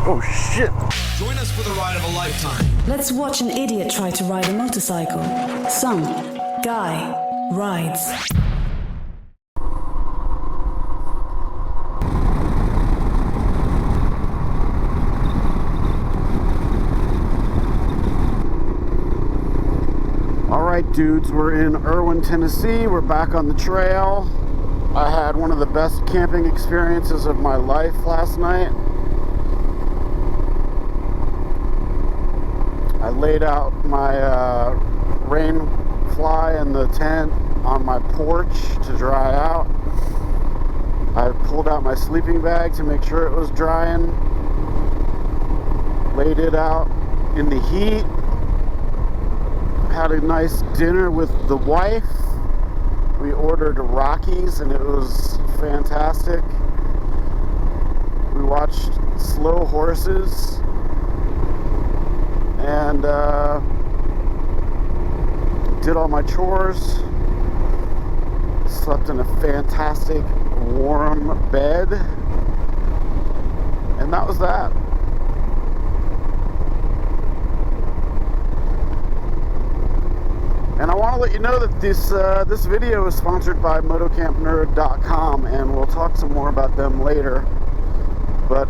Oh shit. Join us for the ride of a lifetime. Let's watch an idiot try to ride a motorcycle. Some guy rides. Alright dudes, we're in Erwin, Tennessee. We're back on the trail. I had one of the best camping experiences of my life last night. I laid out my rain fly in the tent on my porch to dry out. I pulled out my sleeping bag to make sure it was drying. Laid it out in the heat. Had a nice dinner with the wife. We ordered Rockies and it was fantastic. We watched slow horses and did all my chores. Slept in a fantastic warm bed, and that was that. And I want to let you know that this video is sponsored by motocampnerd.com, and we'll talk some more about them later. But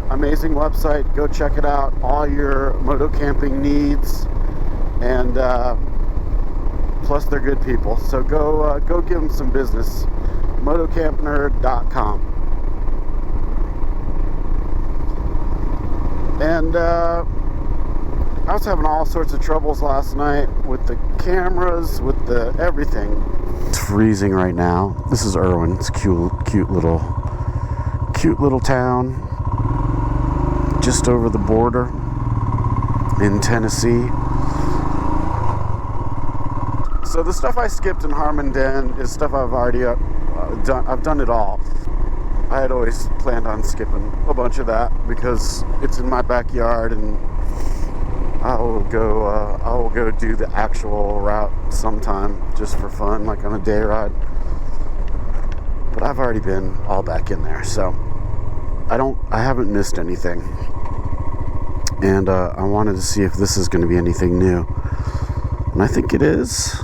amazing website, go check it out. All your moto camping needs, and plus they're good people. So go give them some business. motocampnerd.com. And I was having all sorts of troubles last night with the cameras, with the everything. It's freezing right now. This is Erwin. It's a cute little town just over the border in Tennessee. So the stuff I skipped in Harmondale is stuff I've already done. I've done it all. I had always planned on skipping a bunch of that because it's in my backyard, and I will go do the actual route sometime just for fun, like on a day ride. But I've already been all back in there, so I haven't missed anything. And I wanted to see if this is going to be anything new. And I think it is,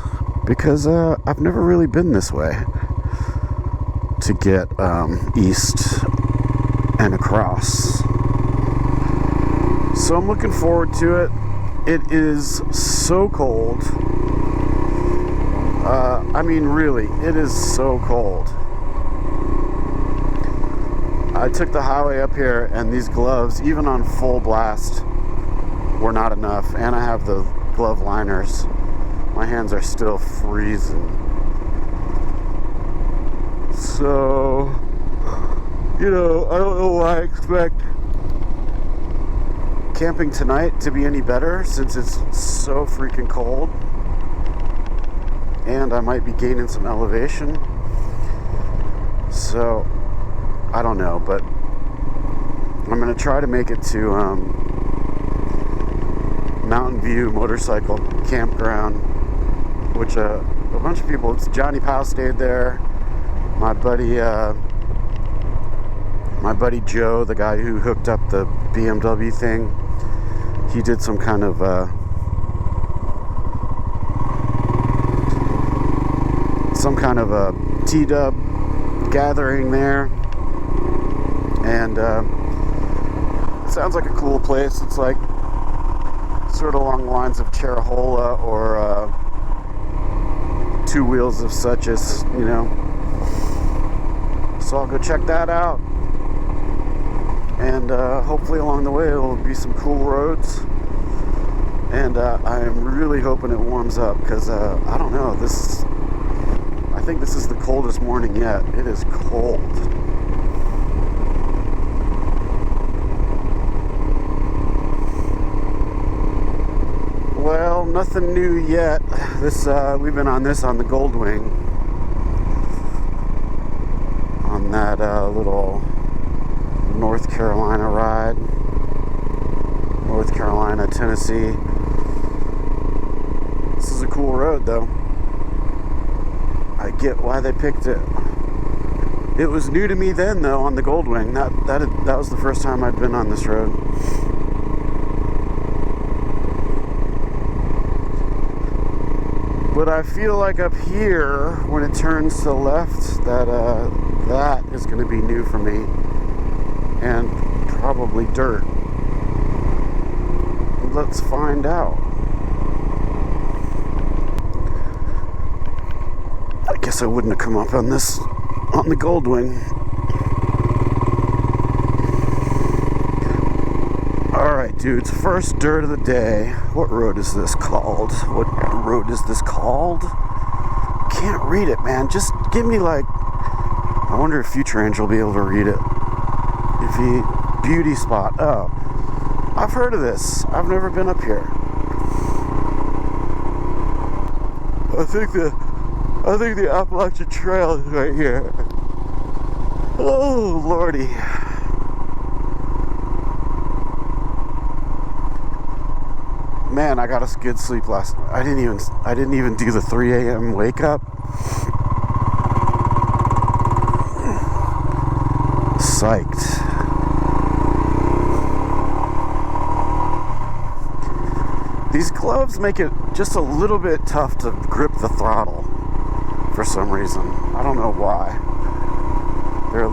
because I've never really been this way to get east and across. So I'm looking forward to it. It is so cold. I mean, really, it is so cold. I took the highway up here, and these gloves, even on full blast, were not enough. And I have the glove liners. My hands are still freezing. So, I don't know why I expect camping tonight to be any better, since it's so freaking cold. And I might be gaining some elevation. So, I don't know, but I'm going to try to make it to Mountain View Motorcycle Campground, which a bunch of people, it's Johnny Powell stayed there. My buddy Joe, the guy who hooked up the BMW thing, he did some kind of a T-dub gathering there, and it sounds like a cool place. It's like sort of along the lines of Cherokee or Two Wheels of Suches, So I'll go check that out, and hopefully along the way there will be some cool roads. And I am really hoping it warms up, because I don't know, I think this is the coldest morning yet. It is cold. Well, nothing new yet. We've been on the Goldwing, on that little North Carolina ride, North Carolina, Tennessee. This is a cool road, though. I get why they picked it. It was new to me then, though, on the Goldwing. That was the first time I'd been on this road. But I feel like up here, when it turns to the left, that is going to be new for me. And probably dirt. Let's find out. I guess I wouldn't have come up on the Goldwing. Alright, dudes, first dirt of the day. What road is this called? Can't read it, man. Just give me I wonder if Future Angel will be able to read it. Beauty spot. Oh. I've heard of this. I've never been up here. I think the Appalachian Trail is right here. Oh, lordy. Man, I got a good sleep last night. I didn't even do the 3 a.m. wake up. Psyched. These gloves make it just a little bit tough to grip the throttle for some reason. I don't know why. They're a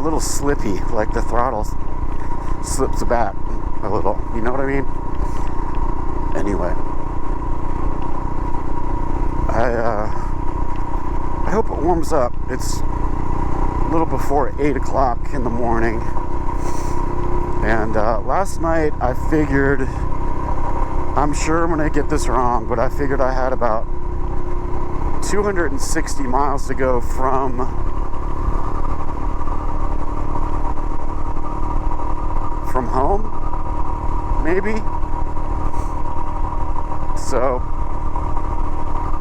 little slippy, like the throttle slips back a little. You know what I mean? Anyway, I hope it warms up. It's a little before 8 o'clock in the morning. And last night I figured, I'm sure I'm going to get this wrong, but I figured I had about 260 miles to go from home, maybe. So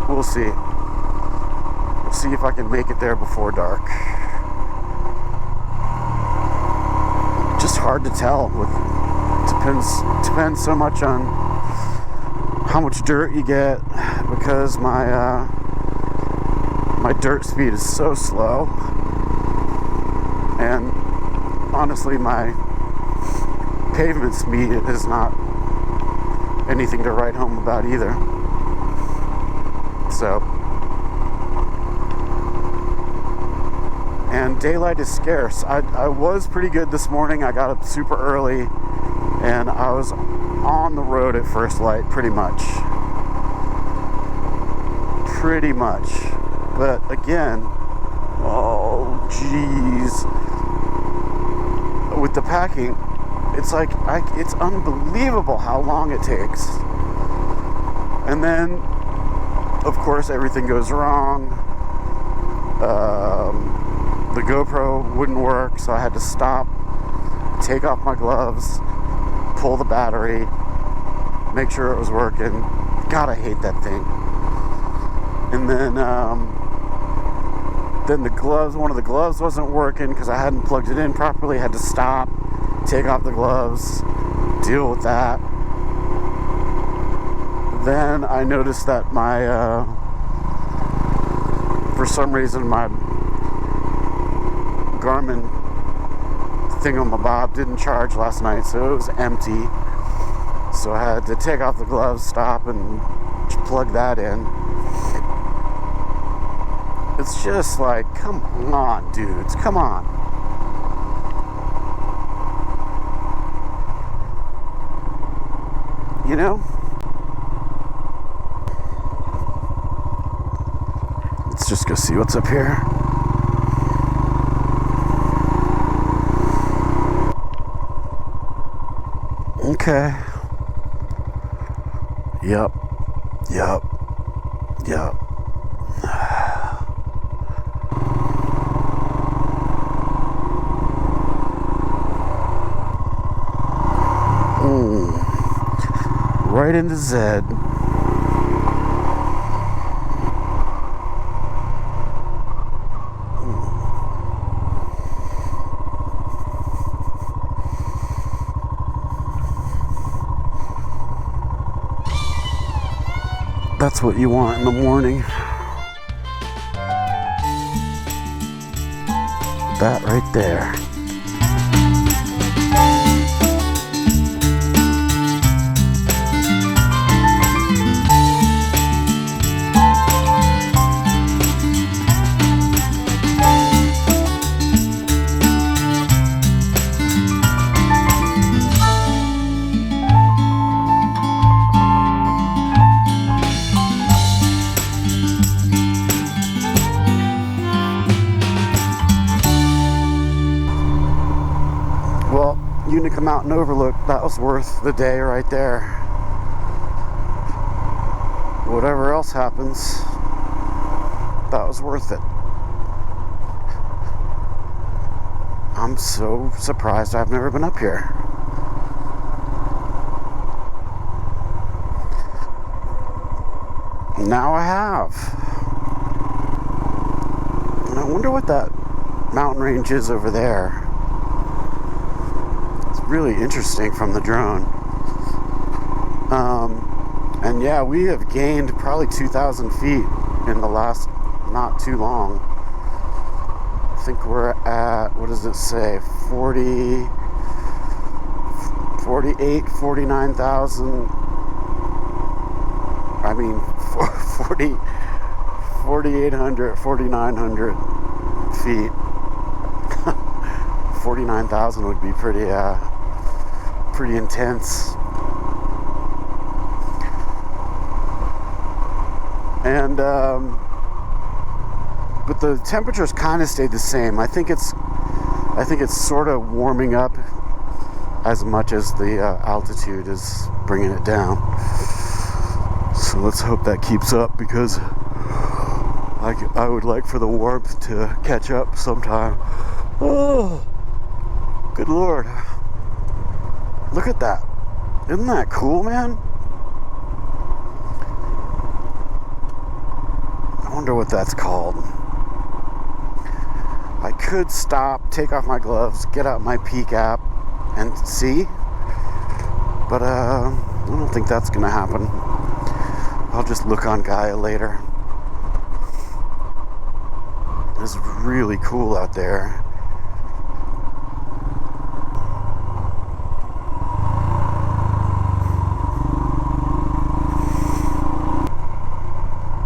we'll see. We'll see if I can make it there before dark. Just hard to tell. Depends so much on how much dirt you get, because my dirt speed is so slow, and honestly my pavement speed is not anything to write home about either. So, and daylight is scarce. I was pretty good this morning. I got up super early and I was on the road at first light pretty much. But again, oh geez, with the packing, it's it's unbelievable how long it takes. And then, of course, everything goes wrong. The GoPro wouldn't work, so I had to stop, take off my gloves, pull the battery, make sure it was working. God, I hate that thing. And then the gloves, one of the gloves wasn't working because I hadn't plugged it in properly. I had to stop, take off the gloves, deal with that. Then I noticed that for some reason my Garmin thingamabob didn't charge last night, so it was empty. So I had to take off the gloves, stop, and plug that in. It's just like, come on, dudes, come on. You know? Let's just go see what's up here. Okay. Yep. Right into Zed. That's what you want in the morning. that right there. Unaka Mountain overlook, that was worth the day right there. Whatever else happens, that was worth it. I'm so surprised I've never been up here. Now I have. And I wonder what that mountain range is over there. Really interesting from the drone. And yeah, we have gained probably 2,000 feet in the last not too long. I think we're at, what does it say, 49,000. I mean 4,800, 4,900 feet. 49,000 would be pretty intense. And but the temperatures kind of stayed the same. I think it's sort of warming up as much as the altitude is bringing it down. So let's hope that keeps up, because I would like for the warmth to catch up sometime. Oh, good Lord. Look at that. Isn't that cool, man? I wonder what that's called. I could stop, take off my gloves, get out my Peak app, and see. But I don't think that's gonna happen. I'll just look on Gaia later. It's really cool out there.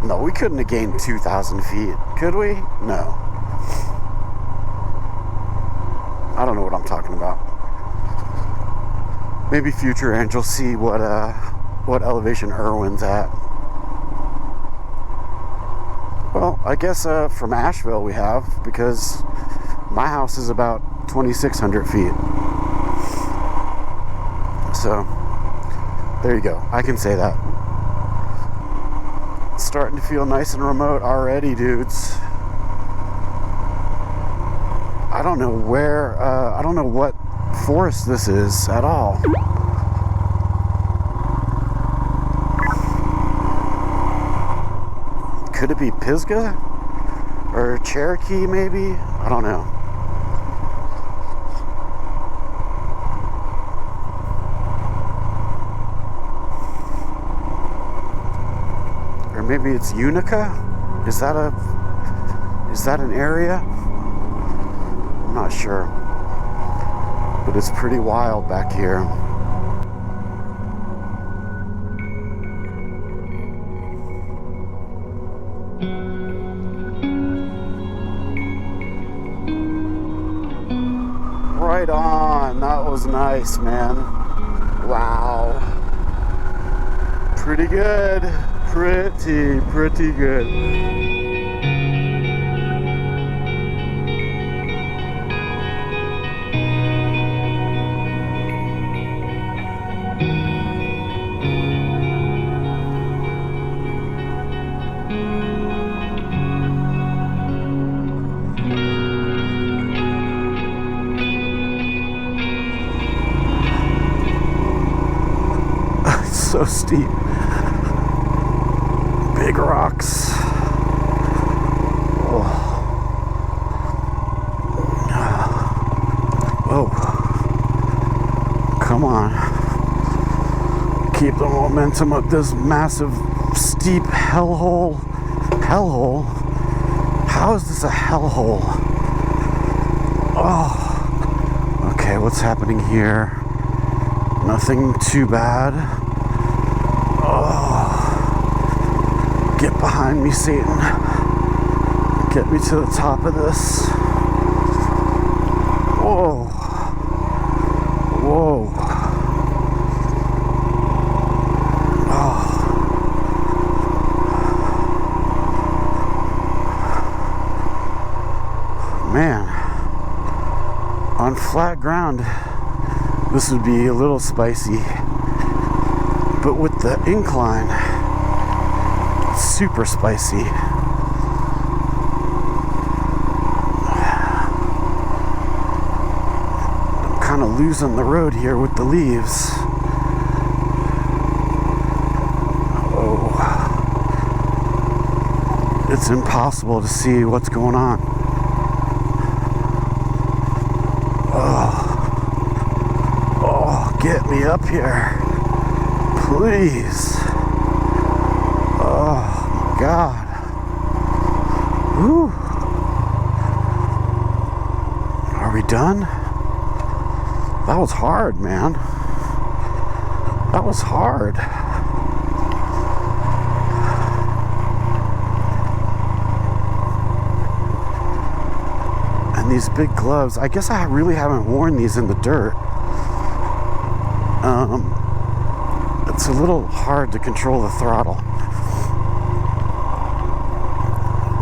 No, we couldn't have gained 2,000 feet, could we? No. I don't know what I'm talking about. Maybe future Angel see what elevation Erwin's at. Well, I guess from Asheville we have, because my house is about 2,600 feet. So, there you go. I can say that. It's starting to feel nice and remote already, dudes. I don't know where, I don't know what forest this is at all. Could it be Pisgah? Or Cherokee, maybe? I don't know. Or maybe it's Unaka? Is that an area? I'm not sure. But it's pretty wild back here. Right on. That was nice, man. Wow. Pretty good. Pretty good. So steep. Big rocks. Oh. Oh. Come on. Keep the momentum up this massive, steep hellhole. Hellhole? How is this a hellhole? Oh, okay, what's happening here? Nothing too bad. Oh, get behind me, Satan. Get me to the top of this. Whoa. Whoa. Oh. Man. On flat ground, this would be a little spicy. But with the incline, it's super spicy. Kind of losing the road here with the leaves. Oh, it's impossible to see what's going on. Oh, get me up here, please. Oh my God. Whew. Are we done? That was hard, man. That was hard. And these big gloves, I guess I really haven't worn these in the dirt. It's a little hard to control the throttle.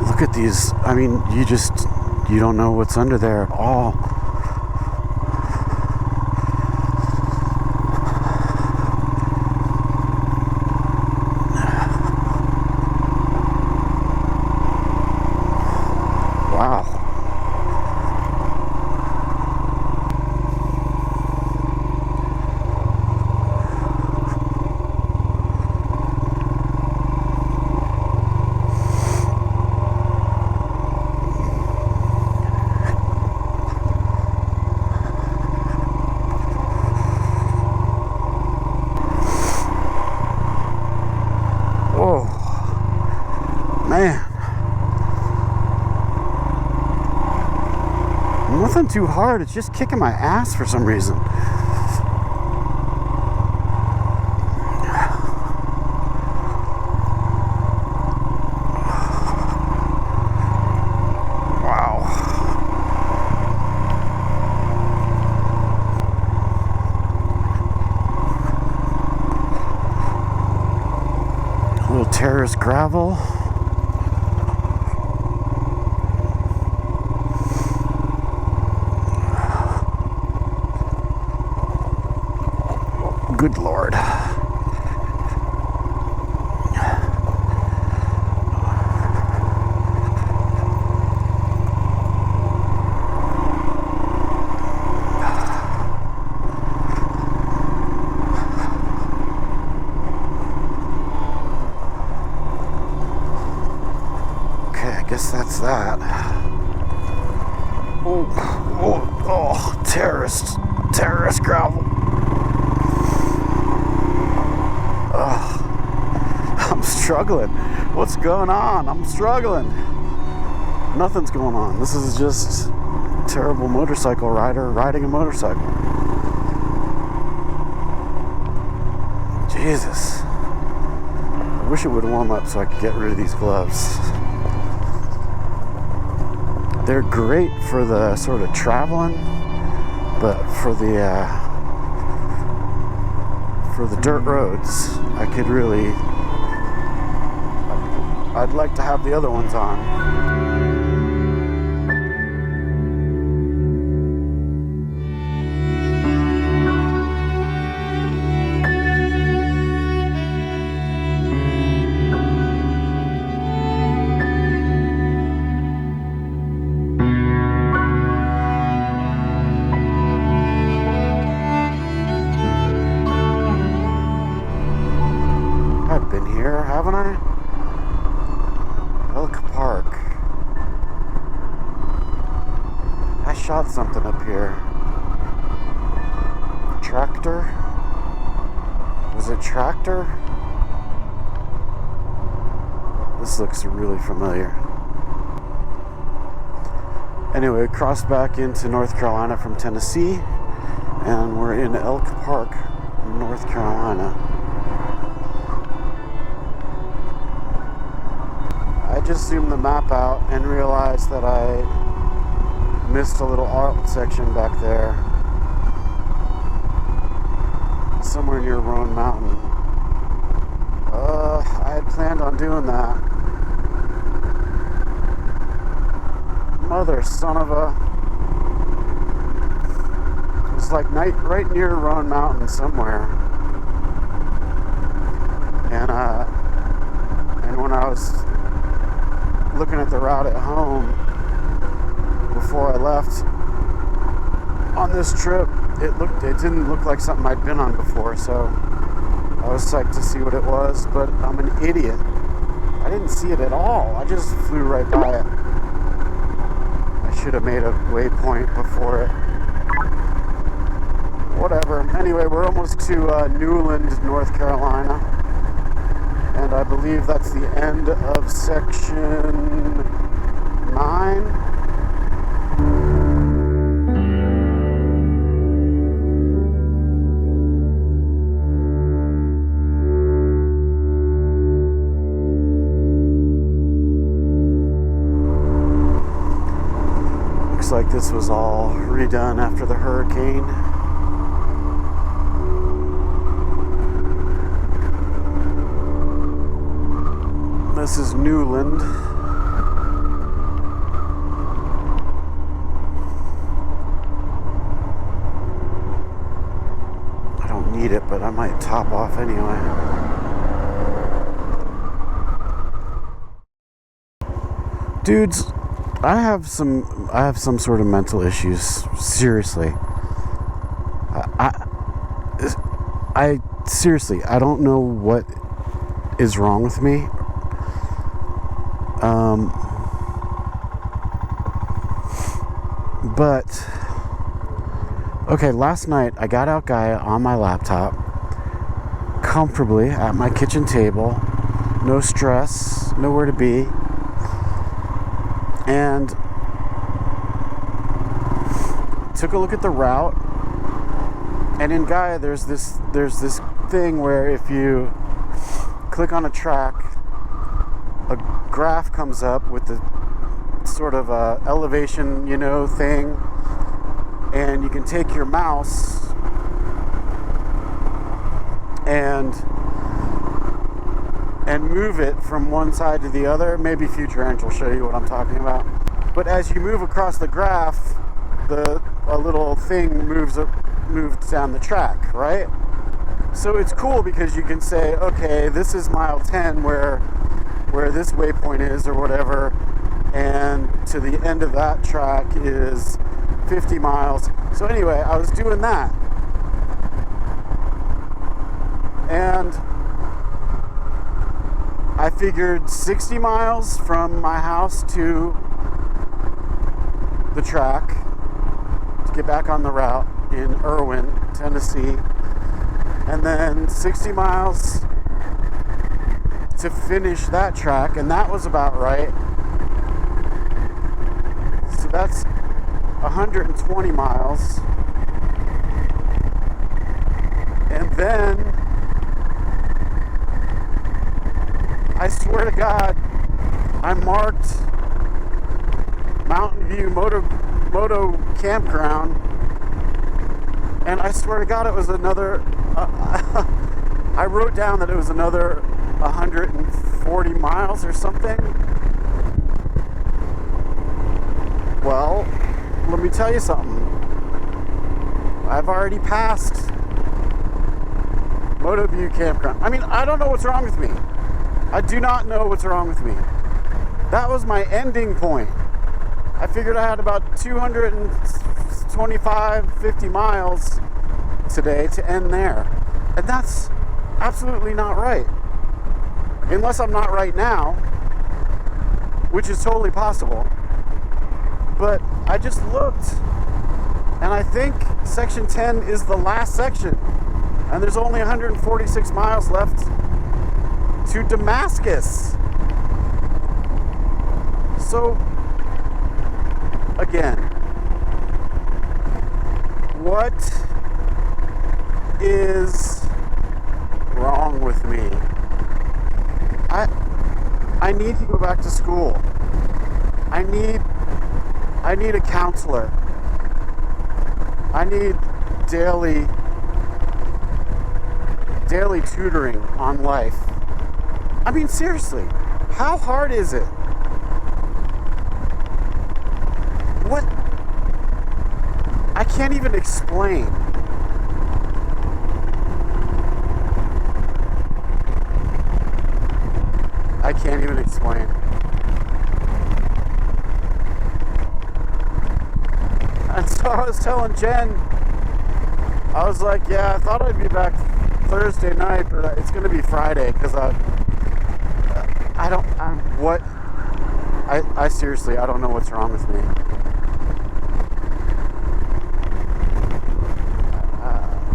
Look at these. I mean, you don't know what's under there at all. Man, nothing too hard. It's just kicking my ass for some reason. Wow. A little terrace gravel. Good Lord. Okay, I guess that's that. Oh, terrace gravel. I'm struggling. What's going on? I'm struggling. Nothing's going on. This is just a terrible motorcycle rider riding a motorcycle. Jesus. I wish it would warm up so I could get rid of these gloves. They're great for the sort of traveling, but for the dirt roads, I'd like to have the other ones on. I've been here, haven't I? Elk Park. I shot something up here. Tractor? Was it tractor? This looks really familiar. Anyway, crossed back into North Carolina from Tennessee, and we're in Elk Park, North Carolina. I just zoomed the map out and realized that I missed a little art section back there, somewhere near Roan Mountain. I had planned on doing that. Mother son of a... It was like right near Roan Mountain somewhere. And when I was looking at the route at home before I left on this trip, it didn't look like something I'd been on before, so I was psyched to see what it was, but I'm an idiot. I didn't see it at all. I just flew right by it. I should have made a waypoint before it. Whatever. Anyway, we're almost to Newland, North Carolina, and I believe that's the end of section 9. Looks like this was all redone after the hurricane. This is Newland. I don't need it, but I might top off anyway. Dudes, I have some sort of mental issues. Seriously. I seriously, I don't know what is wrong with me. But okay, last night I got out Gaia on my laptop comfortably at my kitchen table, no stress, nowhere to be, and took a look at the route. And in Gaia there's this thing where if you click on a track, a graph comes up with the sort of elevation, thing, and you can take your mouse and move it from one side to the other. Maybe Future Ant will show you what I'm talking about. But as you move across the graph, a little thing moves down the track, right? So it's cool because you can say, okay, this is mile 10 where this waypoint is or whatever, and to the end of that track is 50 miles. So anyway, I was doing that, and I figured 60 miles from my house to the track to get back on the route in Erwin, Tennessee, and then 60 miles to finish that track, and that was about right. So that's 120 miles. And then I swear to God, I marked Mountain View Moto Campground, and I swear to God it was another I wrote down that it was another 140 miles or something. Well, let me tell you something. I've already passed Moto View Campground. I mean, I don't know what's wrong with me. I do not know what's wrong with me. That was my ending point. I figured I had about 225, 50 miles today to end there. And that's absolutely not right. Unless I'm not right now, which is totally possible. But I just looked, and I think section 10 is the last section, and there's only 146 miles left to Damascus. So again, what is wrong with me? I need to go back to school. I need a counselor. I need daily tutoring on life. I mean, seriously, how hard is it? What? I can't even explain. I can't even explain. And so I was telling Jen, I was like, yeah, I thought I'd be back Thursday night, but it's going to be Friday because I seriously, I don't know what's wrong with me.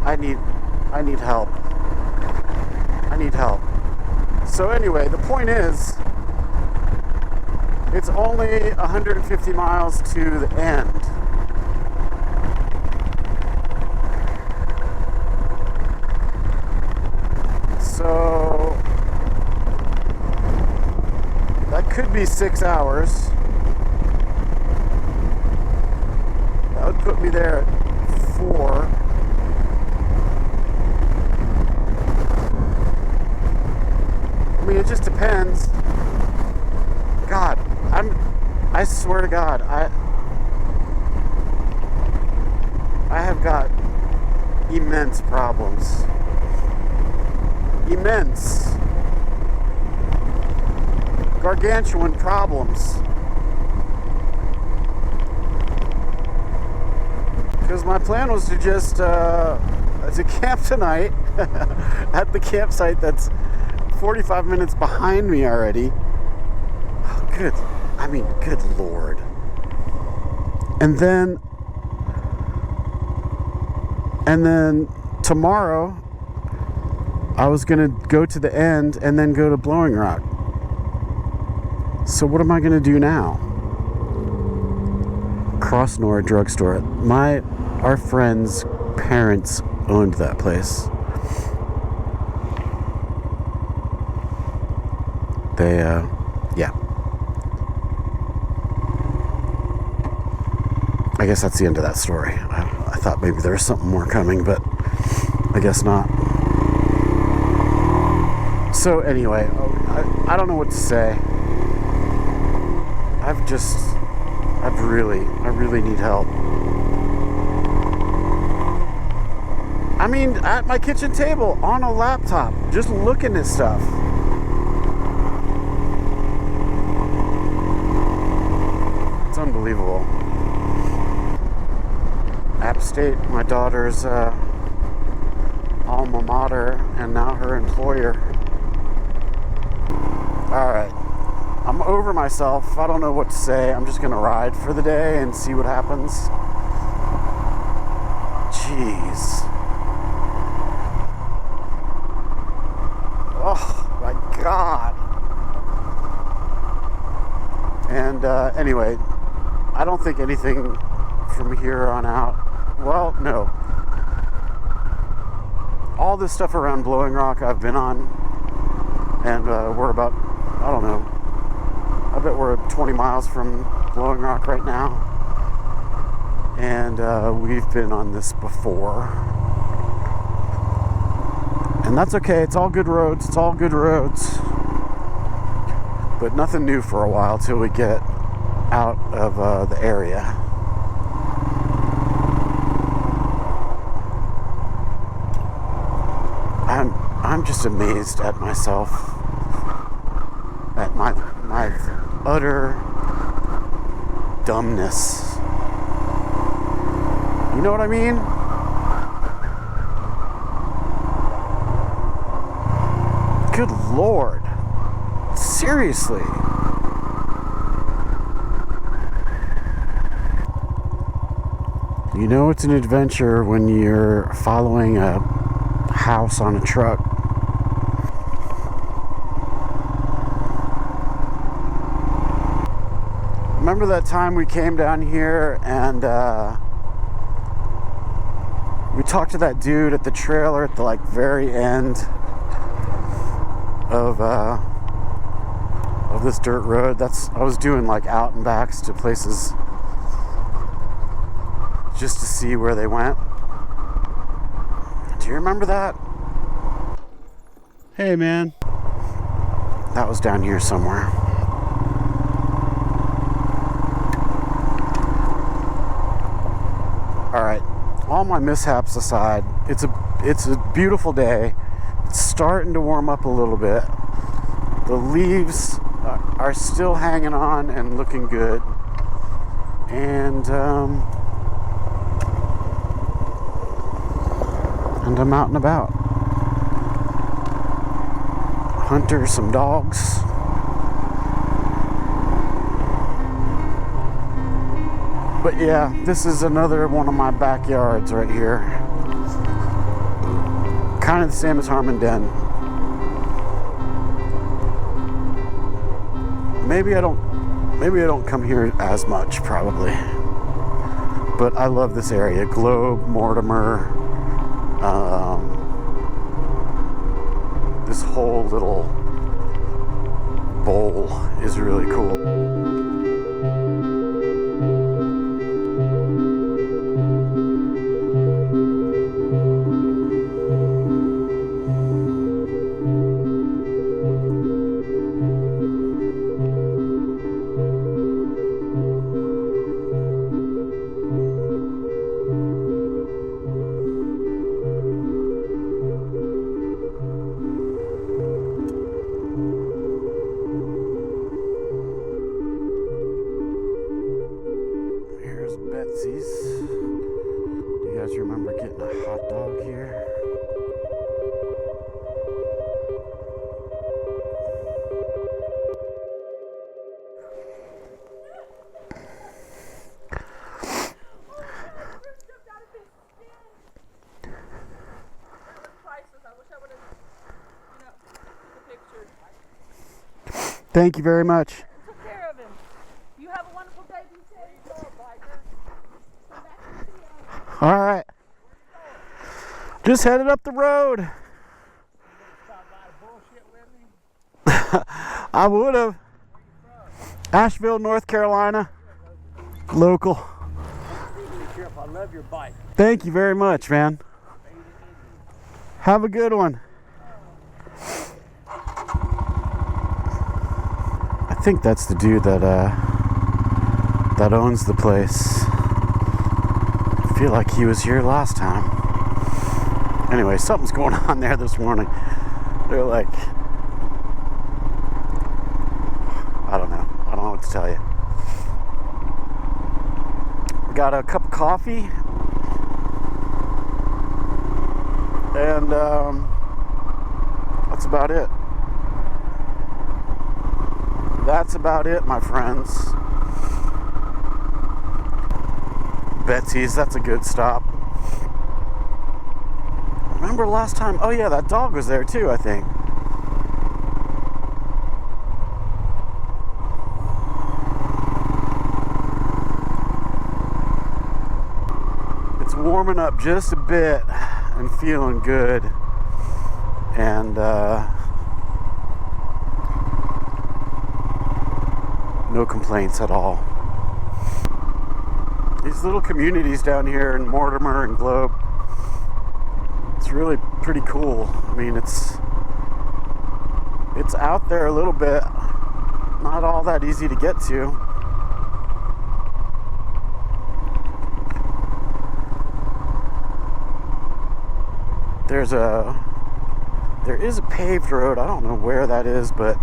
I need help. I need help. So anyway, the point is, it's only 150 miles to the end. So that could be 6 hours. That would put me there at 4. I mean, it just depends. God, I swear to God, I have got immense problems. Immense. Gargantuan problems. Because my plan was to just to camp tonight at the campsite that's 45 minutes behind me already. Oh, good Lord. And then tomorrow I was gonna go to the end and then go to Blowing Rock. So what am I gonna do now? Crossnora drugstore. Our friend's parents owned that place. Yeah. I guess that's the end of that story. I thought maybe there was something more coming, but I guess not. So anyway, I don't know what to say. I really need help. I mean, at my kitchen table, on a laptop, just looking at stuff. It's unbelievable. App State, my daughter's alma mater, and now her employer. Alright. I'm over myself. I don't know what to say. I'm just gonna ride for the day and see what happens. Jeez. Oh my God. And anyway, I don't think anything from here on out. Well, no. All this stuff around Blowing Rock I've been on, and we're about, I don't know, I bet we're 20 miles from Blowing Rock right now. And we've been on this before. And that's okay. It's all good roads. It's all good roads. But nothing new for a while till we get out of the area. I'm just amazed at myself. At my utter dumbness. You know what I mean? Good Lord. Seriously. You know it's an adventure when you're following a house on a truck. Remember that time we came down here and we talked to that dude at the trailer at the like very end of this dirt road. I was doing like out and backs to places just to see where they went. Do you remember that? Hey man. That was down here somewhere. Alright, all my mishaps aside, it's a beautiful day. It's starting to warm up a little bit. The leaves are still hanging on and looking good. And I'm out and about. Hunter, some dogs. But yeah, this is another one of my backyards right here. Kind of the same as Harmon Den. Maybe I don't come here as much, probably. But I love this area. Globe, Mortimer, this whole little bowl is really cool. Do you guys remember getting a hot dog here? Thank you very much. Took care of him. You have a wonderful day. Be safe. All right. Just headed up the road. I would have. Asheville, North Carolina. Local. I love your bike. Thank you very much, man. Have a good one. I think that's the dude that owns the place. I feel like he was here last time. Anyway, something's going on there this morning. They're like, I don't know what to tell you. We got a cup of coffee and that's about it. That's about it, my friends. Betsy's, that's a good stop. Remember last time? Oh yeah, that dog was there too, I think. It's warming up just a bit and feeling good. And no complaints at all. These little communities down here in Mortimer and Globe, it's really pretty cool. I mean, it's out there a little bit, not all that easy to get to. There is a paved road. I don't know where that is, but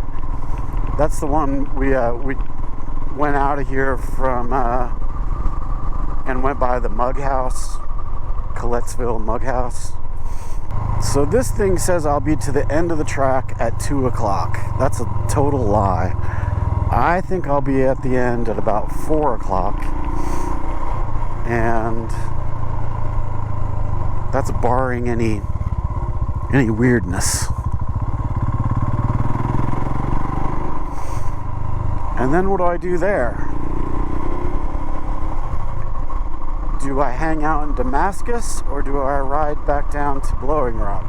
that's the one we went out of here from and went by the Mug House, Collettsville Mug House. So this thing says I'll be to the end of the track at 2 o'clock. That's a total lie. I think I'll be at the end at about 4 o'clock. And that's barring any weirdness. And then what do I do there? Do I hang out in Damascus or do I ride back down to Blowing Rock?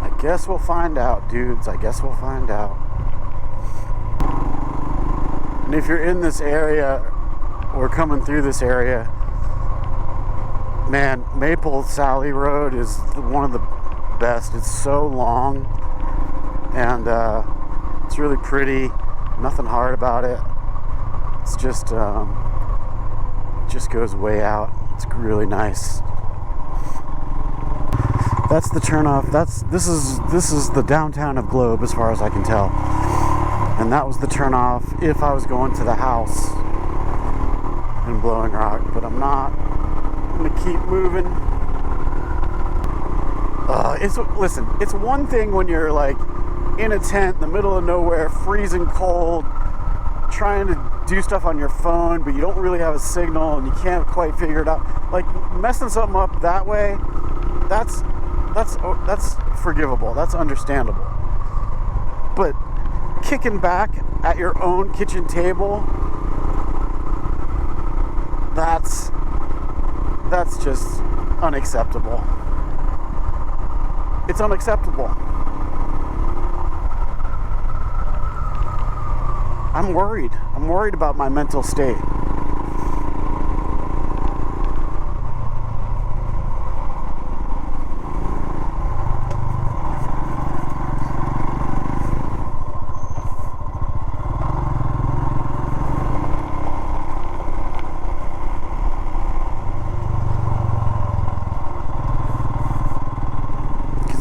I guess we'll find out, dudes. I guess we'll find out. And if you're in this area or coming through this area, man, Maple Sally Road is one of the best. It's so long and it's really pretty. Nothing hard about it. It's just goes way out. It's really nice. That's the turnoff. This is the downtown of Globe as far as I can tell. And that was the turnoff if I was going to the house in Blowing Rock, but I'm not. I'm gonna keep moving. Listen, it's one thing when you're like in a tent in the middle of nowhere, freezing cold, trying to do stuff on your phone, but you don't really have a signal and you can't quite figure it out. Like messing something up that way, that's forgivable. That's understandable. But kicking back at your own kitchen table, that's just unacceptable. It's unacceptable. I'm worried. I'm worried about my mental state.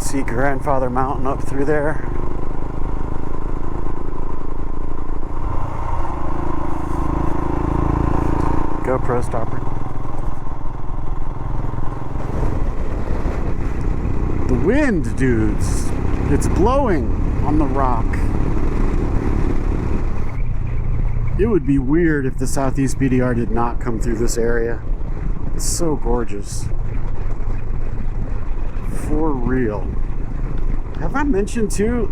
See Grandfather Mountain up through there. GoPro stopper. The wind, dudes. It's blowing on the rock. It would be weird if the Southeast BDR did not come through this area. It's so gorgeous. For real. Have I mentioned too,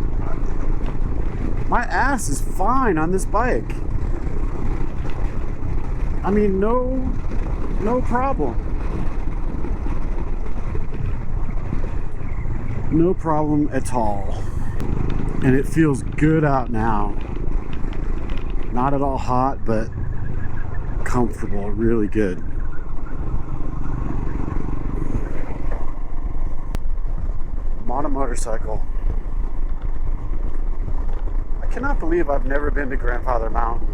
my ass is fine on this bike. I mean, no problem. No problem at all. And it feels good out now. Not at all hot, but comfortable, really good. On a motorcycle. I cannot believe I've never been to Grandfather Mountain.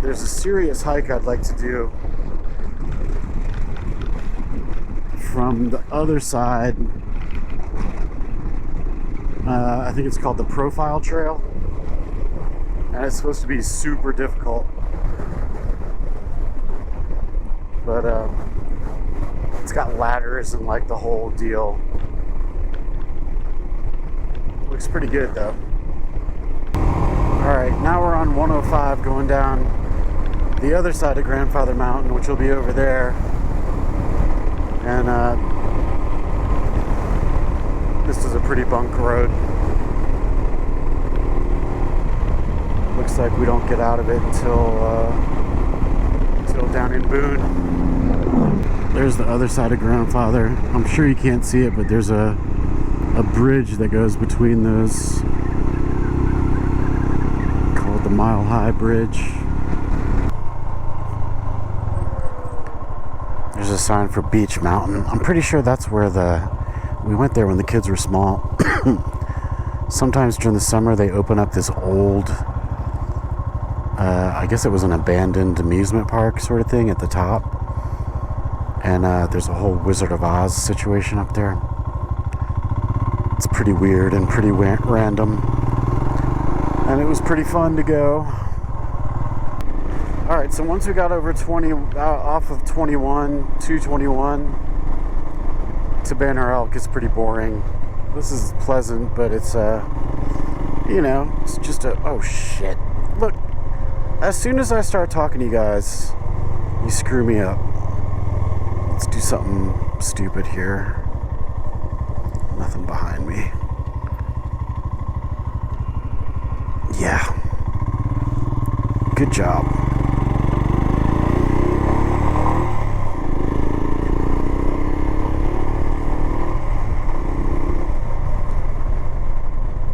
There's a serious hike I'd like to do from the other side. I think it's called the Profile Trail, and it's supposed to be super difficult, but it's got ladders and like the whole deal. Looks pretty good though. Alright, now we're on 105 going down the other side of Grandfather Mountain, which will be over there. And this is a pretty bunk road. Looks like we don't get out of it until down in Boone. There's the other side of Grandfather. I'm sure you can't see it, but there's a bridge that goes between those, called the Mile High Bridge. There's a sign for Beach Mountain. I'm pretty sure that's where we went there when the kids were small. Sometimes during the summer they open up this old, I guess it was an abandoned amusement park sort of thing at the top. And there's a whole Wizard of Oz situation up there. It's pretty weird and pretty random. And it was pretty fun to go. Alright, so once we got over 20, off of 221 to Banner Elk, it's pretty boring. This is pleasant, but it's, it's just oh shit. Look, as soon as I start talking to you guys, you screw me up. Let's do something stupid here. Nothing behind me. Yeah. Good job.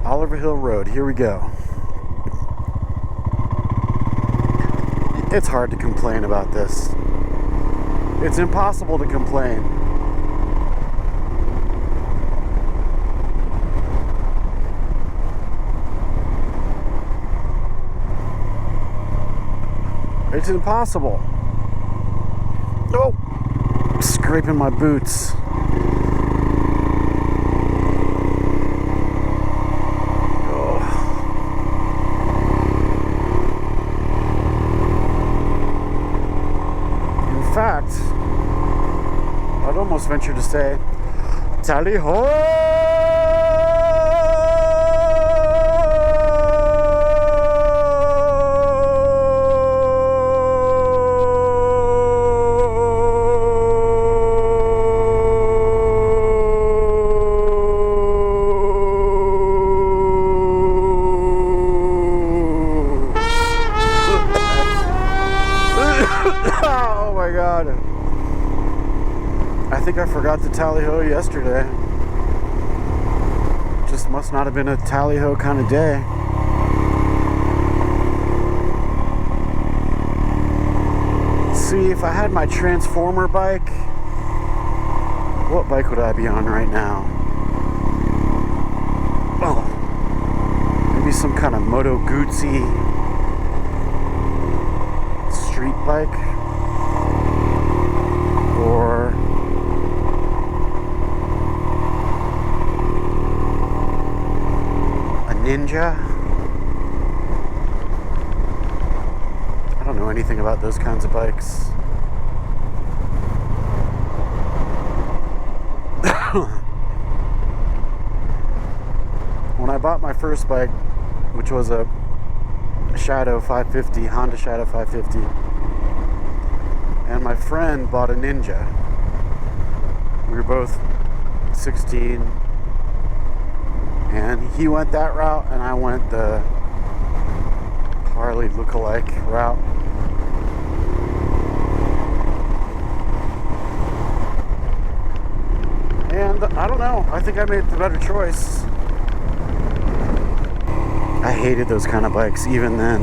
Oliver Hill Road, here we go. It's hard to complain about this. It's impossible to complain. It's impossible. Oh, scraping my boots. In fact, I'd almost venture to say, tally ho! Oh my god. I think I forgot to tally-ho yesterday. Just must not have been a tally-ho kind of day. See, if I had my Transformer bike, what bike would I be on right now? Oh, maybe some kind of Moto Guzzi street bike, or a Ninja. I don't know anything about those kinds of bikes. When I bought my first bike, which was a Shadow 550, Honda Shadow 550, and my friend bought a Ninja. We were both 16, and he went that route, and I went the Harley lookalike route. And I don't know, I think I made the better choice. I hated those kind of bikes even then.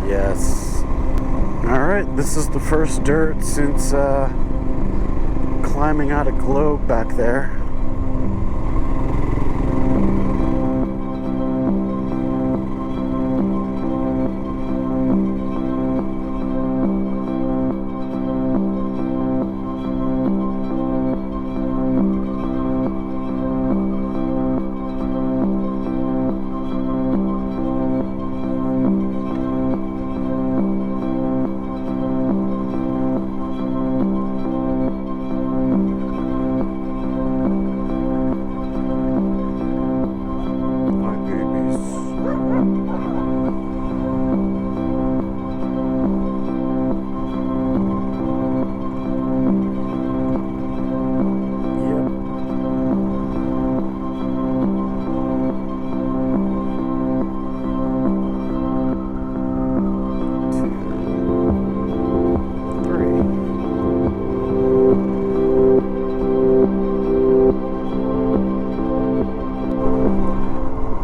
Yes. Alright, this is the first dirt since climbing out a globe back there.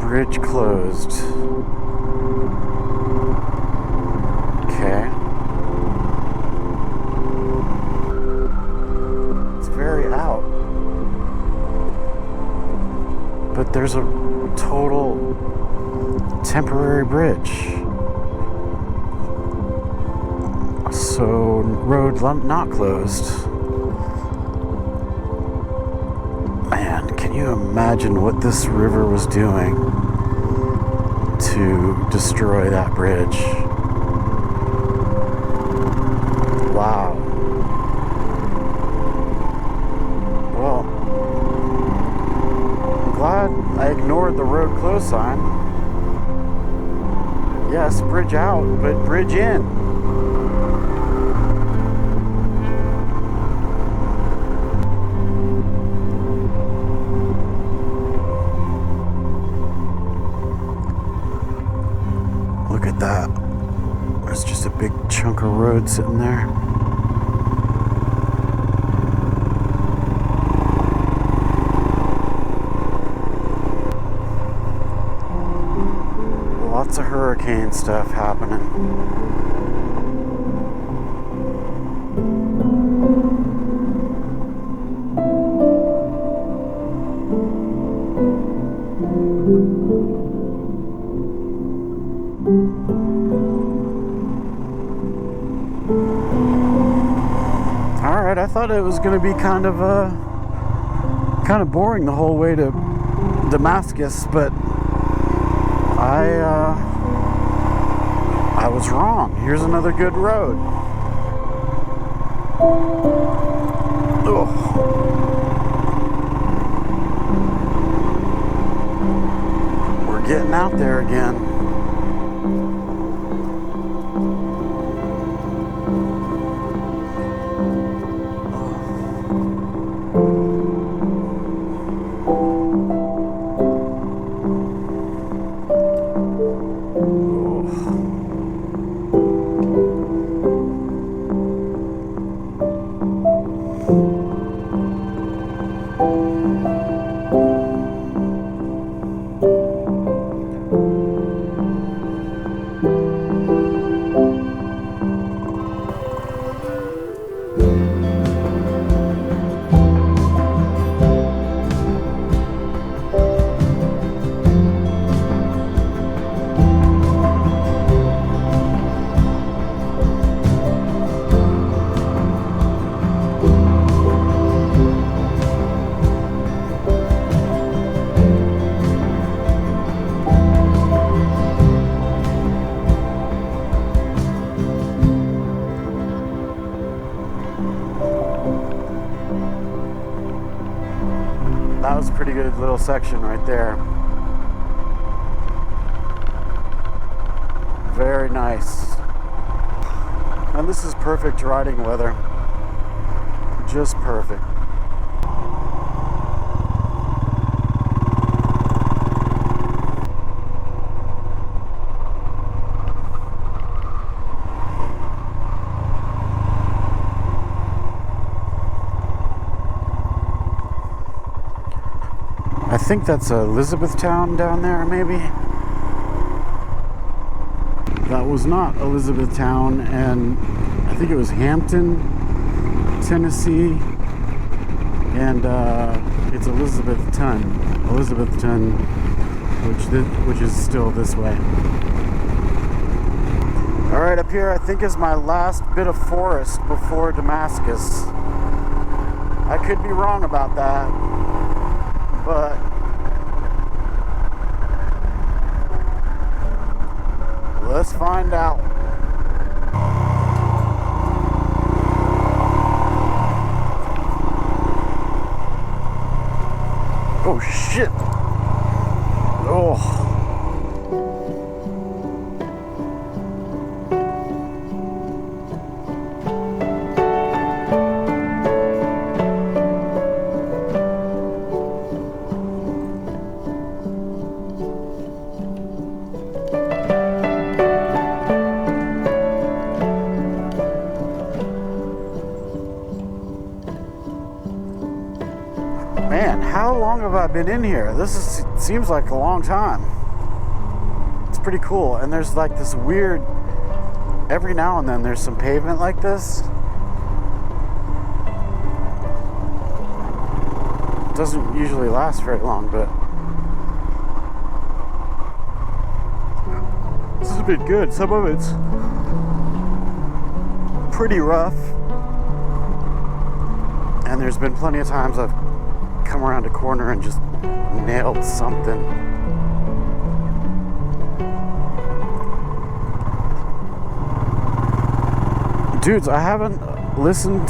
Bridge closed. Okay. It's very out. But there's a total temporary bridge. So, road not closed. Man, can you imagine what this river was doing to destroy that bridge? Wow. Well, I'm glad I ignored the road closed sign. Yes, bridge out, but bridge in. road sitting there. Lots of hurricane stuff happening. Alright, I thought it was going to be kind of boring the whole way to Damascus, but I was wrong. Here's another good road. Ugh. We're getting out there again. That was a pretty good little section right there. Very nice. And this is perfect riding weather. Just perfect. I think that's Elizabethtown down there, maybe. That was not Elizabethtown, and I think it was Hampton, Tennessee, and it's Elizabethton, which is still this way. All right, up here I think is my last bit of forest before Damascus. I could be wrong about that, but let's find out. Oh shit. Oh. Man, how long have I been in here? Seems like a long time. It's pretty cool. And there's like this weird, every now and then there's some pavement like this. It doesn't usually last very long, but this has been good. Some of it's pretty rough. And there's been plenty of times I've come around a corner and just nailed something. Dudes, I haven't listened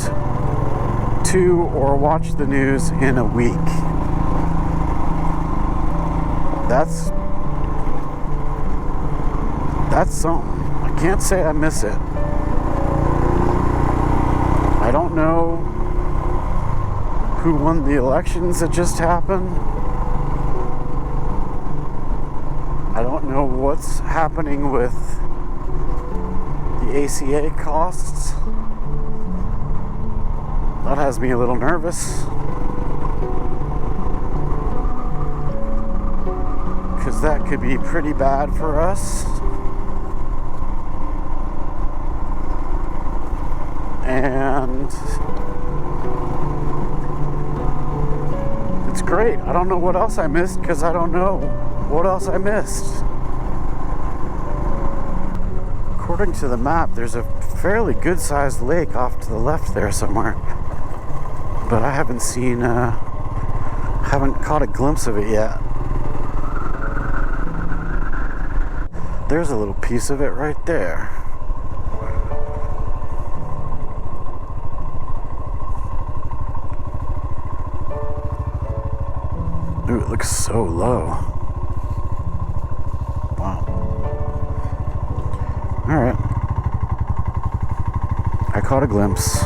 to or watched the news in a week. That's something. I can't say I miss it. I don't know who won the elections that just happened. I don't know what's happening with the the ACA costs. That has me a little nervous. Because that could be pretty bad for us. And it's great. I don't know what else I missed because I don't know what else I missed. According to the map, there's a fairly good-sized lake off to the left there somewhere. But I haven't haven't caught a glimpse of it yet. There's a little piece of it right there. Ooh, it looks so low. Wow. Alright. I caught a glimpse.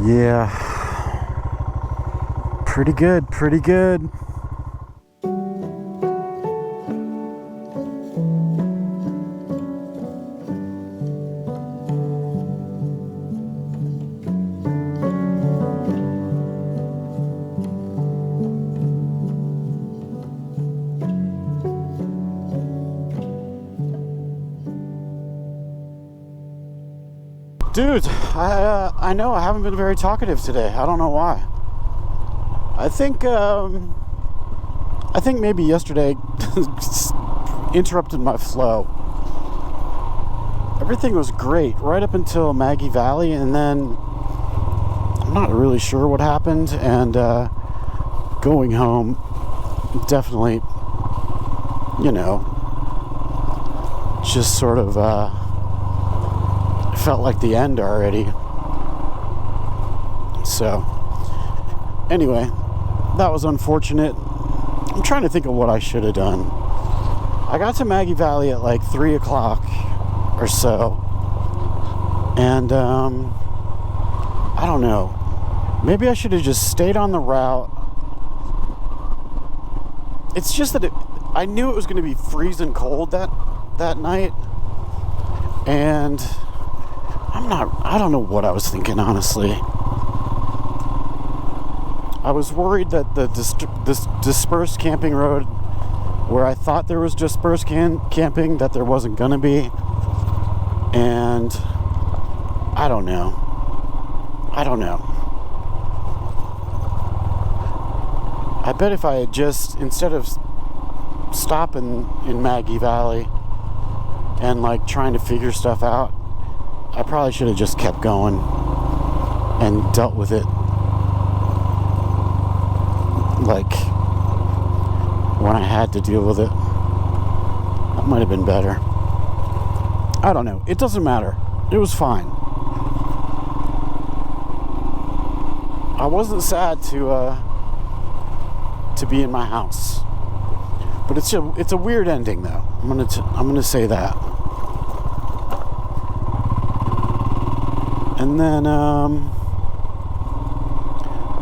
Yeah, pretty good, pretty good. Dude, I know I haven't been very talkative today. I don't know why. I think maybe yesterday interrupted my flow. Everything was great right up until Maggie Valley, and then I'm not really sure what happened. And going home, definitely, just sort of felt like the end already. So anyway, that was unfortunate. I'm trying to think of what I should have done. I got to Maggie Valley at like 3 o'clock or so, and I don't know, maybe I should have just stayed on the route. It's just that I knew it was going to be freezing cold that night, and I don't know what I was thinking, honestly. I was worried that this dispersed camping road, where I thought there was dispersed camping, that there wasn't gonna be. And I don't know. I bet if I had just, instead of stopping in Maggie Valley and like trying to figure stuff out, I probably should have just kept going and dealt with it like when I had to deal with it. That might have been better. I don't know. It doesn't matter. It was fine. I wasn't sad to be in my house, but it's a weird ending though. I'm gonna say that. And then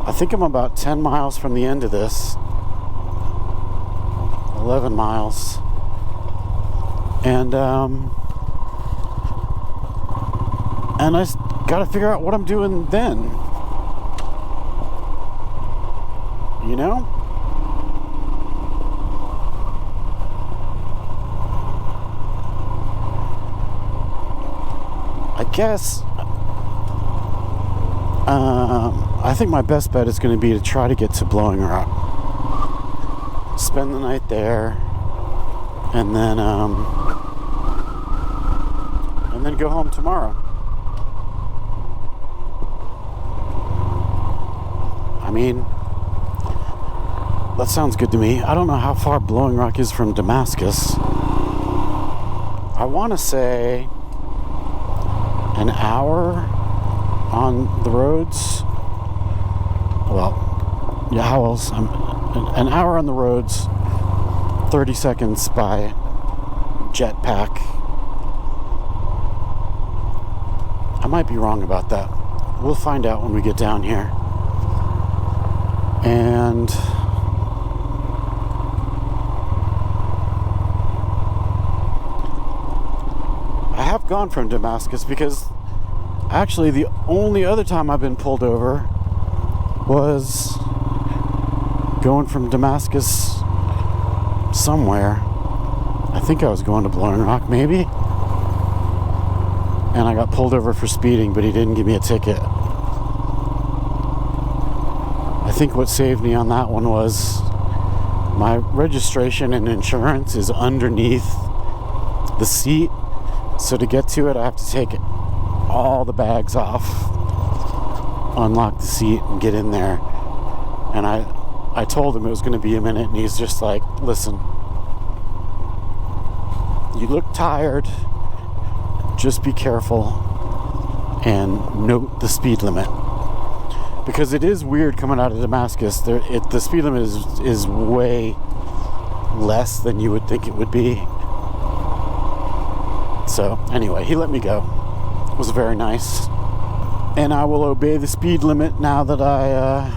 I think I'm about 10 miles from the end of this. 11 miles. And I gotta figure out what I'm doing then. You know? I guess I think my best bet is going to be to try to get to Blowing Rock, spend the night there, and then and then go home tomorrow. I mean, that sounds good to me. I don't know how far Blowing Rock is from Damascus. I want to say an hour on the roads. Well, yeah, how else? An hour on the roads, 30 seconds by jetpack. I might be wrong about that. We'll find out when we get down here. And I have gone from Damascus because actually the only other time I've been pulled over was going from Damascus somewhere. I think I was going to Blowing Rock, maybe. And I got pulled over for speeding, but he didn't give me a ticket. I think what saved me on that one was my registration and insurance is underneath the seat. So to get to it, I have to take all the bags off, unlock the seat, and get in there. And I told him it was going to be a minute, and he's just like, listen, you look tired, just be careful and note the speed limit. Because it is weird coming out of Damascus. The speed limit is way less than you would think it would be. So anyway, he let me go. It was very nice. And I will obey the speed limit now that I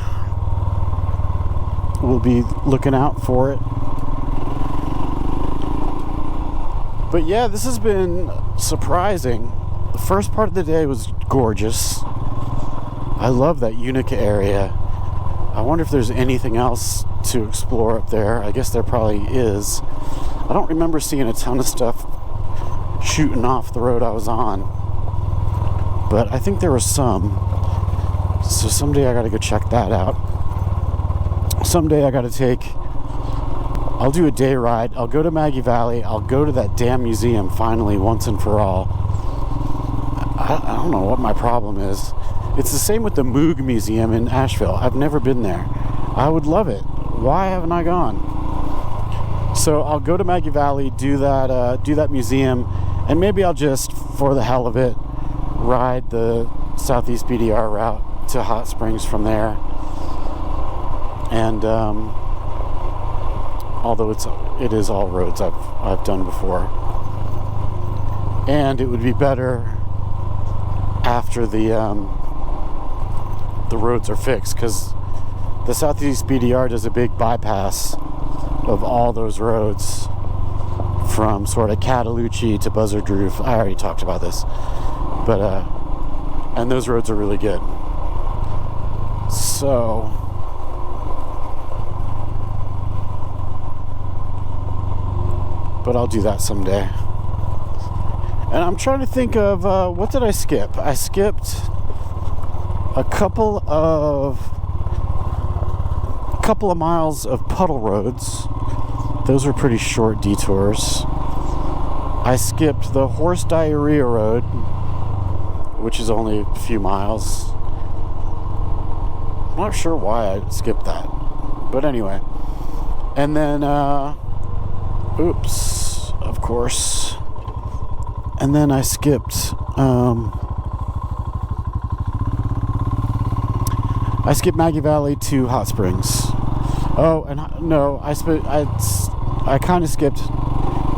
will be looking out for it. But yeah, this has been surprising. The first part of the day was gorgeous. I love that Unaka area. I wonder if there's anything else to explore up there. I guess there probably is. I don't remember seeing a ton of stuff shooting off the road I was on, but I think there was some. So someday I gotta go check that out. Someday I gotta I'll do a day ride. I'll go to Maggie Valley. I'll go to that damn museum finally, once and for all. I don't know what my problem is. It's the same with the Moog Museum in Asheville. I've never been there. I would love it. Why haven't I gone? So I'll go to Maggie Valley, do that museum, and maybe I'll just, for the hell of it, ride the Southeast BDR route to Hot Springs from there. And although it is all roads I've done before, and it would be better after the roads are fixed, because the Southeast BDR does a big bypass of all those roads from sort of Cataloochee to Buzzard Roof. I already talked about this, but and those roads are really good. So but I'll do that someday. And I'm trying to think of what did I skip? I skipped a couple of miles of puddle roads. Those were pretty short detours. I skipped the Horse Diarrhea Road, which is only a few miles. I'm not sure why I skipped that, but anyway. And then oops, of course. And then I skipped Maggie Valley to Hot Springs. Oh, and no, I kind of skipped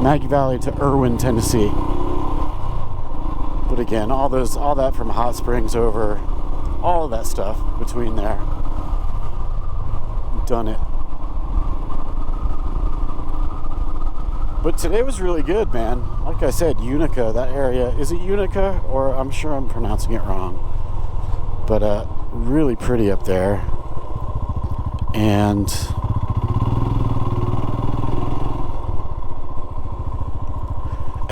Maggie Valley to Erwin, Tennessee. But again, all that from Hot Springs over, all of that stuff between there. Done it. But today was really good, man. Like I said, Unaka, that area. Is it Unaka? Or I'm sure I'm pronouncing it wrong. But really pretty up there. And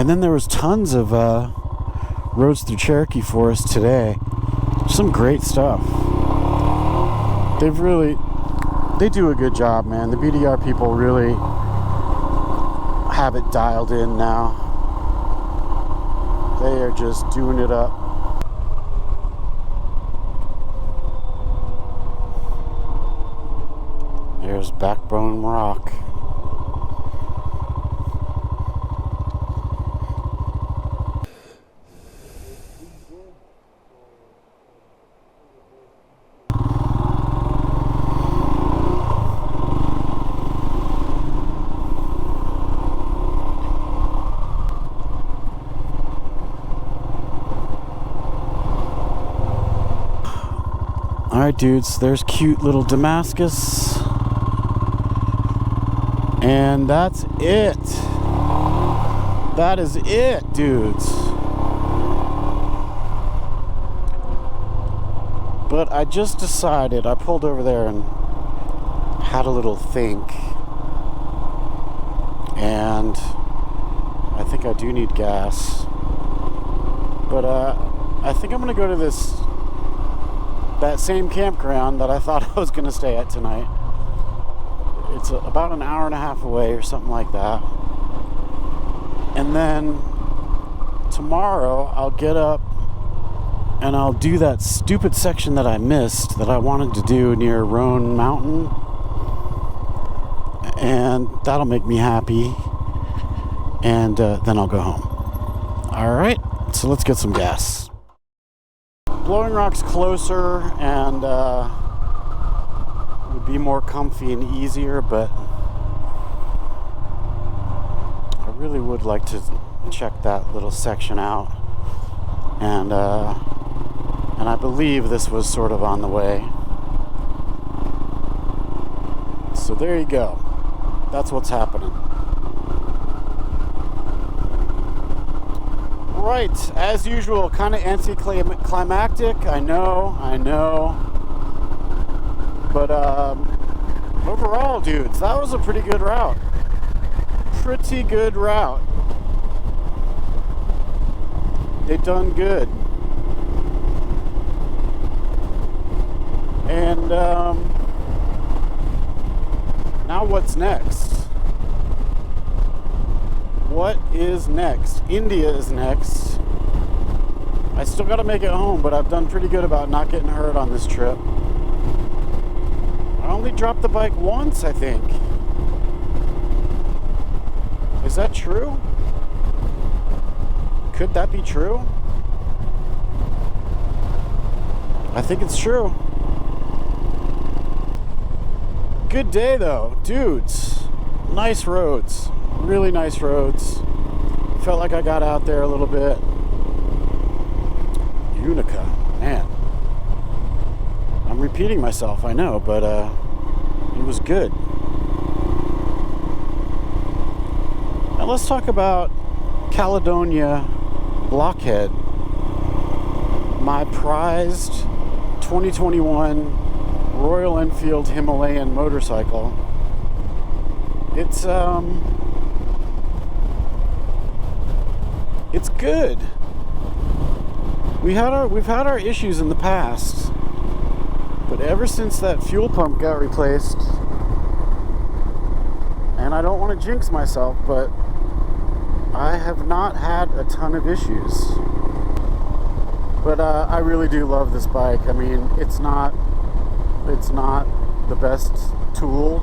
then there was tons of roads through Cherokee Forest today. Some great stuff. They do a good job, man. The BDR people really have it dialed in now. They are just doing it up. There's Backbone Rock. Alright dudes, there's cute little Damascus. And that's it. That is it, dudes. But I just decided, I pulled over there and had a little think. And I think I do need gas. But I think I'm gonna go to that same campground that I thought I was gonna stay at tonight. It's about an hour and a half away or something like that. And then tomorrow I'll get up and I'll do that stupid section that I missed that I wanted to do near Roan Mountain. And that'll make me happy. And then I'll go home. Alright, so let's get some gas. Blowing Rock's closer and would be more comfy and easier, but I really would like to check that little section out. And I believe this was sort of on the way. So there you go. That's what's happening. Right, as usual, kind of anticlimactic, I know. But overall, dudes, that was a pretty good route. Pretty good route. They done good. And now what's next? What is next? India is next. I still got to make it home, but I've done pretty good about not getting hurt on this trip. I only dropped the bike once, I think. Is that true? Could that be true? I think it's true. Good day though, dudes. Nice roads. Really nice roads. Felt like I got out there a little bit. Unaka, man. I'm repeating myself, I know, but it was good. Now let's talk about Caledonia Blockhead. My prized 2021 Royal Enfield Himalayan motorcycle. It's good. We've had our issues in the past, but ever since that fuel pump got replaced, and I don't want to jinx myself, but I have not had a ton of issues. But I really do love this bike. I mean, it's not the best tool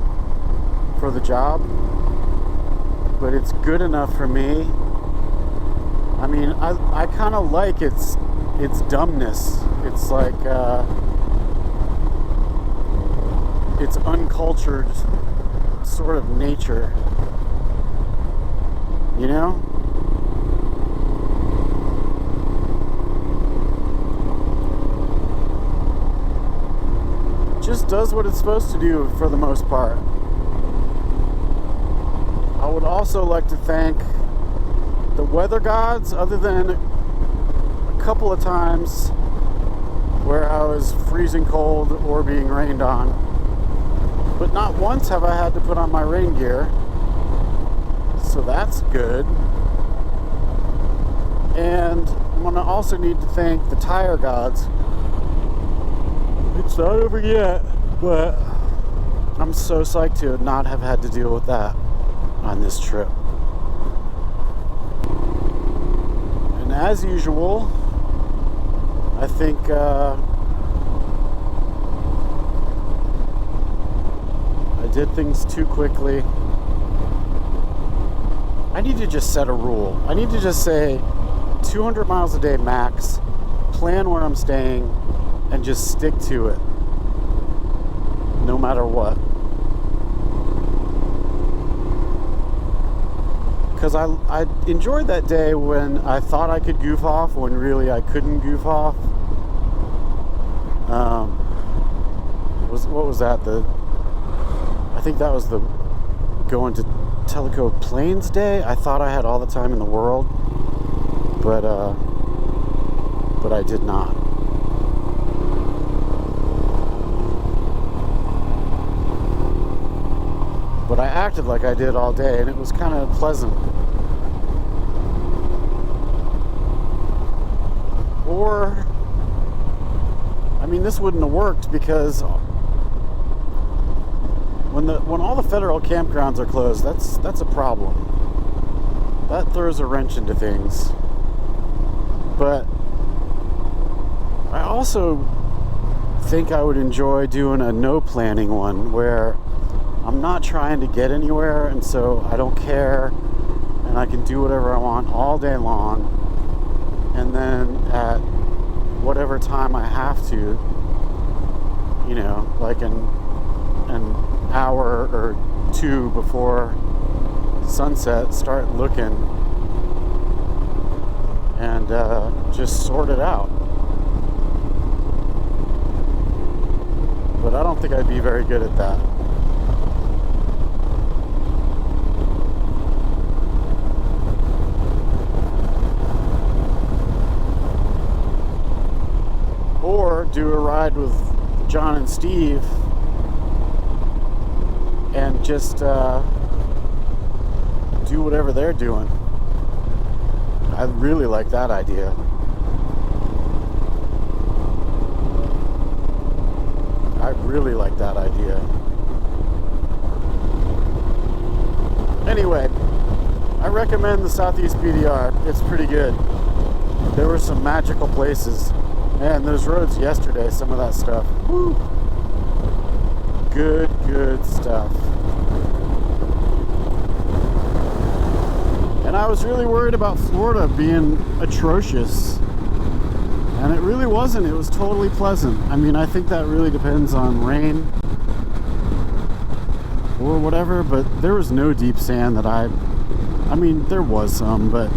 for the job, but it's good enough for me. I mean, I kind of like its dumbness. It's like it's uncultured sort of nature, you know? Just does what it's supposed to do for the most part. I would also like to thank the weather gods, other than a couple of times where I was freezing cold or being rained on. But not once have I had to put on my rain gear. So that's good. And I'm going to also need to thank the tire gods. It's not over yet, but I'm so psyched to not have had to deal with that on this trip. And as usual, I think I did things too quickly. I need to just set a rule. I need to just say 200 miles a day max, plan where I'm staying, and just stick to it, no matter what. Because I enjoyed that day when I thought I could goof off, when really I couldn't goof off. What was that? I think that was the going to Tellico Plains day. I thought I had all the time in the world, but I did not. But I acted like I did all day, and it was kind of pleasant. Or, I mean, this wouldn't have worked because when all the federal campgrounds are closed, that's a problem. That throws a wrench into things. But I also think I would enjoy doing a no planning one where I'm not trying to get anywhere, and so I don't care, and I can do whatever I want all day long, and then at whatever time I have to, you know, like an hour or two before sunset, start looking and just sort it out. But I don't think I'd be very good at that. Or do a ride with John and Steve and just do whatever they're doing. I really like that idea. I really like that idea. Anyway, I recommend the Southeast PDR. It's pretty good. There were some magical places. Man, those roads yesterday, some of that stuff. Woo! Good stuff. And I was really worried about Florida being atrocious. And it really wasn't. It was totally pleasant. I mean, I think that really depends on rain or whatever, but there was no deep sand that I mean, there was some, but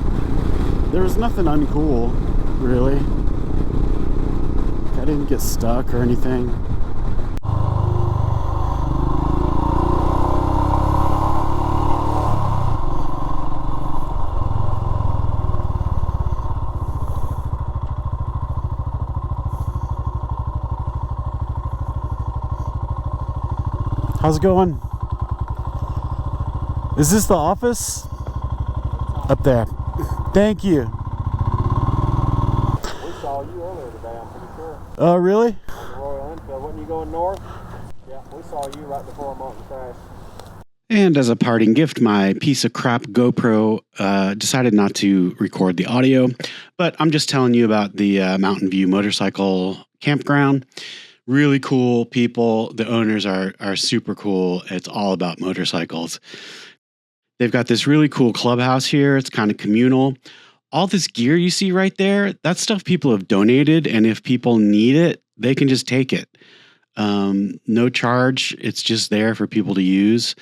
there was nothing uncool, really. I didn't get stuck or anything. How's it going? Is this the office? Up there. Thank you. We saw you earlier today, I'm pretty sure. Oh, really? On the Royal Enfield. Wasn't you going north? Yeah, we saw you right before Mountain crash. And as a parting gift, my piece of crap GoPro decided not to record the audio, but I'm just telling you about the Mountain View Motorcycle Campground. Really cool people. The owners are super cool. It's all about motorcycles. They've got this really cool clubhouse here. It's kind of communal. All this gear you see right there, that's stuff people have donated, and if people need it, they can just take it. No charge. It's just there for people to use.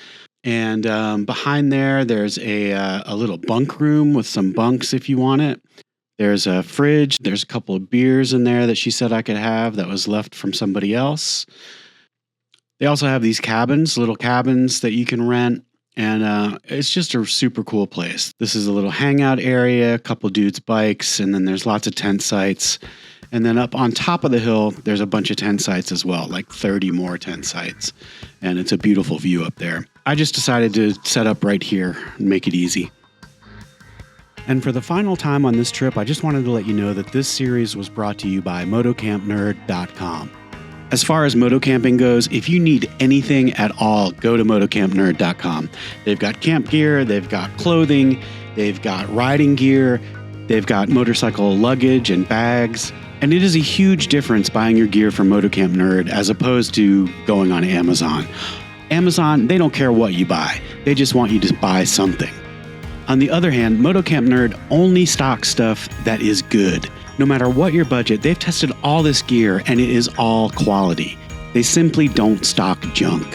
And behind there's a little bunk room with some bunks if you want it. There's a fridge. There's a couple of beers in there that she said I could have that was left from somebody else. They also have these cabins, little cabins that you can rent. And it's just a super cool place. This is a little hangout area, a couple dudes' bikes, and then there's lots of tent sites. And then up on top of the hill, there's a bunch of tent sites as well, like 30 more tent sites. And it's a beautiful view up there. I just decided to set up right here and make it easy. And for the final time on this trip, I just wanted to let you know that this series was brought to you by motocampnerd.com. As far as motocamping goes, if you need anything at all, go to motocampnerd.com. They've got camp gear, they've got clothing, they've got riding gear. They've got motorcycle luggage and bags, and it is a huge difference buying your gear from Motocamp Nerd as opposed to going on Amazon. Amazon, they don't care what you buy. They just want you to buy something. On the other hand, Motocamp Nerd only stocks stuff that is good. No matter what your budget, they've tested all this gear and it is all quality. They simply don't stock junk.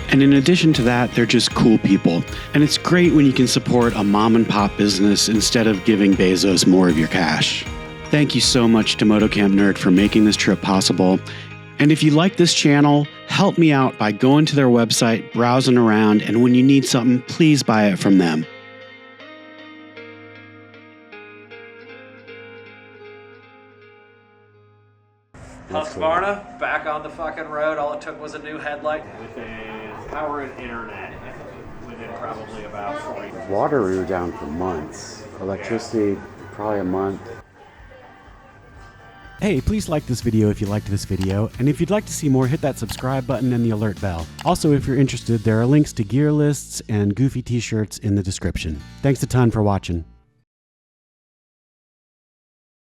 And in addition to that, they're just cool people. And it's great when you can support a mom and pop business instead of giving Bezos more of your cash. Thank you so much to Motocamp Nerd for making this trip possible. And if you like this channel, help me out by going to their website, browsing around, and when you need something, please buy it from them. Husqvarna, back on the fucking road. All it took was a new headlight. Within power and internet, within probably about 40. Water we were down for months. Electricity, probably a month. Hey, please like this video if you liked this video, and if you'd like to see more, hit that subscribe button and the alert bell. Also, if you're interested, there are links to gear lists and goofy t-shirts in the description. Thanks a ton for watching.